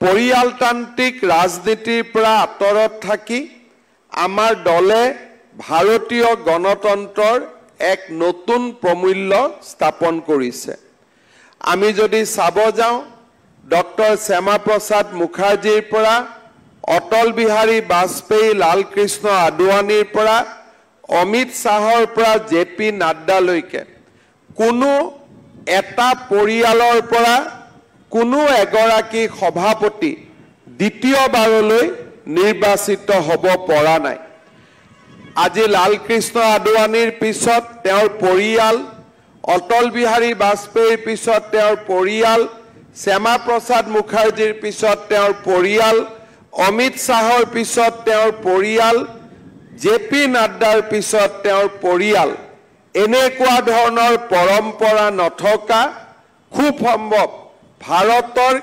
পৰিয়ালতান্ত্ৰিক ৰাজনীতিৰ পৰা আঁতৰত থাকি আমাৰ দলে ভাৰতীয় গণতন্ত্ৰৰ এক নতুন প্ৰমূল্য স্থাপন কৰিছে। আমি যদি চাব যাওঁ ডক্টৰ শ্যামাপ্ৰসাদ মুখাৰ্জীৰ পৰা অটল বিহাৰী বাজপেয়ী লালকৃষ্ণ আদৱানীৰ পৰা অমিত শ্বাহৰ পৰা জেপি নাড্ডালৈকে কোনো এটা পৰিয়ালৰ পৰা কোনো এগৰাকী সভাপতি দ্বিতীয়বাৰলৈ নিৰ্বাচিত হ'ব পৰা নাই। আজি লালকৃষ্ণ আদৱানীৰ পিছত তেওঁৰ পৰিয়াল, অটল বিহাৰী বাজপেয়ীৰ পিছত তেওঁৰ পৰিয়াল, শ্যামাপ্ৰসাদ মুখাৰ্জীৰ পিছত তেওঁৰ পৰিয়াল, অমিত শ্বাহৰ পিছত তেওঁৰ পৰিয়াল, জেপি নাড্ডাৰ পিছত তেওঁৰ পৰিয়াল, এনেকুৱা ধৰণৰ পৰম্পৰা নথকা খুব সম্ভৱ ভাৰতৰ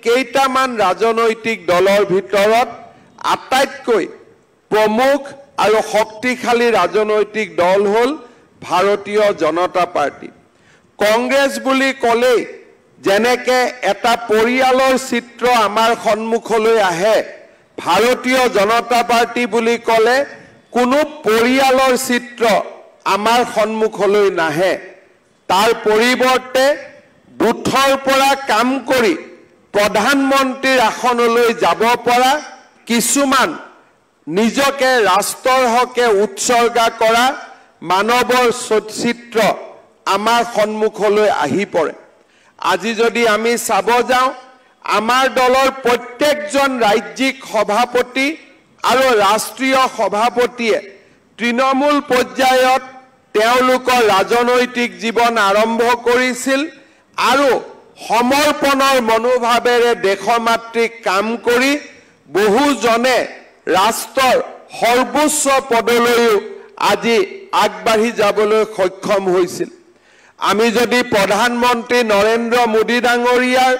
কেইটামান ৰাজনৈতিক দলৰ ভিতৰত আটাইতকৈ প্ৰমুখ আৰু শক্তিশালী ৰাজনৈতিক দল হ'ল ভাৰতীয় জনতা পাৰ্টি। কংগ্ৰেছ বুলি ক'লেই যেনেকে এটা পৰিয়ালৰ চিত্ৰ আমাৰ সন্মুখলৈ আহে, ভাৰতীয় জনতা পাৰ্টি বুলি ক'লে কোনো পৰিয়ালৰ চিত্ৰ আমাৰ সন্মুখলৈ নাহে। তাৰ পৰিৱৰ্তে বুথৰ পৰা কাম কৰি প্ৰধানমন্ত্ৰীৰ আসনলৈ যাব পৰা কিছুমান নিজকে ৰাষ্ট্ৰৰ হকে উৎসৰ্গা কৰা মানৱৰ চিত্ৰ আমাৰ সন্মুখলৈ আহি পৰে। আজি যদি আমি চাব যাওঁ আমাৰ দলৰ প্ৰত্যেকজন ৰাজ্যিক সভাপতি আৰু ৰাষ্ট্ৰীয় সভাপতিয়ে তৃণমূল পৰ্যায়ত তেওঁলোকৰ ৰাজনৈতিক জীৱন আৰম্ভ কৰিছিল আৰু সমৰ্পণৰ মনোভাৱেৰে দেশমাতৃক কাম কৰি বহুজনে ৰাষ্ট্ৰৰ সৰ্বোচ্চ পদলৈও আজি আগবাঢ়ি যাবলৈ সক্ষম হৈছিল। আমি যদি প্ৰধানমন্ত্ৰী নৰেন্দ্ৰ মোদী ডাঙৰীয়াৰ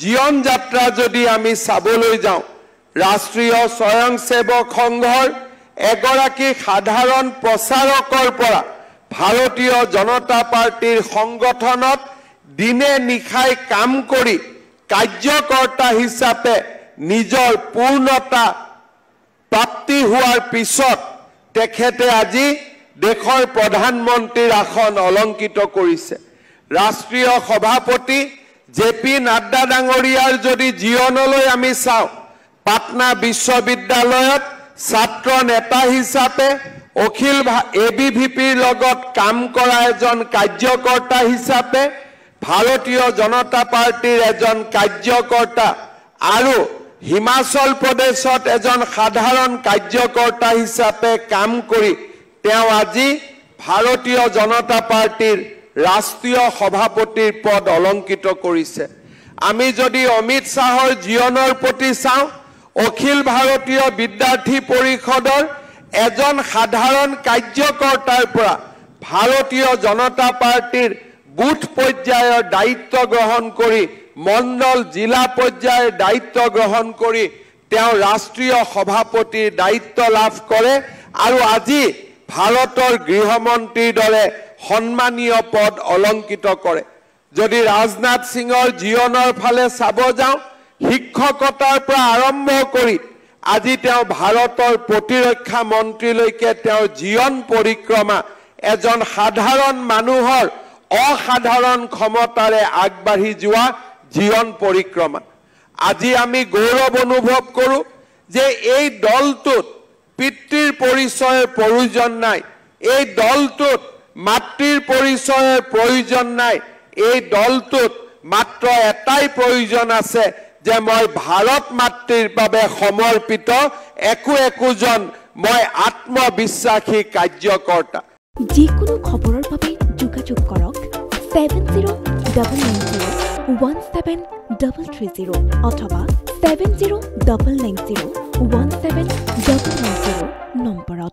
জীৱন যাত্ৰা যদি আমি চাবলৈ যাওঁ, ৰাষ্ট্ৰীয় স্বয়ংসেৱক সংঘৰ এগৰাকী সাধাৰণ প্ৰচাৰকৰ পৰা ভাৰতীয় জনতা পাৰ্টিৰ সংগঠনত দিনে নিশাই কাম কৰি কাৰ্যকৰ্তা হিচাপে নিজৰ পূৰ্ণতা প্ৰাপ্তি হোৱাৰ পিছত তেখেতে আজি দেশৰ প্ৰধানমন্ত্ৰীৰ আসন অলংকিত কৰিছে। ৰাষ্ট্ৰীয় সভাপতি জেপি নাড্ডা ডাঙৰীয়াৰ যদি জীৱনলৈ আমি চাওঁ, পাটনা বিশ্ববিদ্যালয়ত ছাত্ৰ নেতা হিচাপে অখিল ABVPৰ লগত কাম কৰা এজন কাৰ্যকৰ্তা হিচাপে, ভাৰতীয় জনতা পাৰ্টিৰ এজন কাৰ্যকৰ্তা আৰু হিমাচল প্ৰদেশত এজন সাধাৰণ কাৰ্যকৰ্তা হিচাপে কাম কৰি তেওঁ আজি ভাৰতীয় জনতা পাৰ্টিৰ ৰাষ্ট্ৰীয় সভাপতিৰ পদ অলংকিত কৰিছে। আমি যদি অমিত শ্বাহৰ জীৱনৰ প্ৰতি চাওঁ, অখিল ভাৰতীয় বিদ্যাৰ্থী পৰিষদৰ এজন সাধাৰণ কাৰ্যকৰ্তাৰ পৰা ভাৰতীয় জনতা পাৰ্টিৰ বুথ পৰ্যায়ৰ দায়িত্ব গ্ৰহণ কৰি মণ্ডল জিলা পৰ্যায়ৰ দায়িত্ব গ্ৰহণ কৰি তেওঁ ৰাষ্ট্ৰীয় সভাপতিৰ দায়িত্ব লাভ কৰে আৰু আজি ভাৰতৰ গৃহমন্ত্ৰীৰ দৰে সন্মানীয় পদ অলংকিত কৰে। যদি ৰাজনাথ সিঙৰ জীৱনৰ ফালে চাব যাওঁ, শিক্ষকতাৰ পৰা আৰম্ভ কৰি আজি তেওঁ ভাৰতৰ প্ৰতিৰক্ষা মন্ত্ৰীলৈকে তেওঁৰ জীৱন পৰিক্ৰমা এজন সাধাৰণ মানুহৰ অসাধাৰণ ক্ষমতাৰে আগবাঢ়ি যোৱা জীৱন পৰিক্ৰমা। আজি আমি গৌৰৱ অনুভৱ কৰোঁ যে এই দলটোত পিতৃৰ পৰিচয়ৰ প্ৰয়োজন নাই, এই দলটোত মাতৃৰ পৰিচয়ৰ প্ৰয়োজন নাই, এই দলটোত মাত্ৰ এটাই প্ৰয়োজন আছে যে মই ভাৰত মাতৃৰ বাবে সমৰ্পিত একোজন মই আত্মবিশ্বাসী কাৰ্যকৰ্তা। যিকোনো খবৰৰ বাবে যোগাযোগ কৰক 70901733 অথবা 7099017990 নম্বৰত।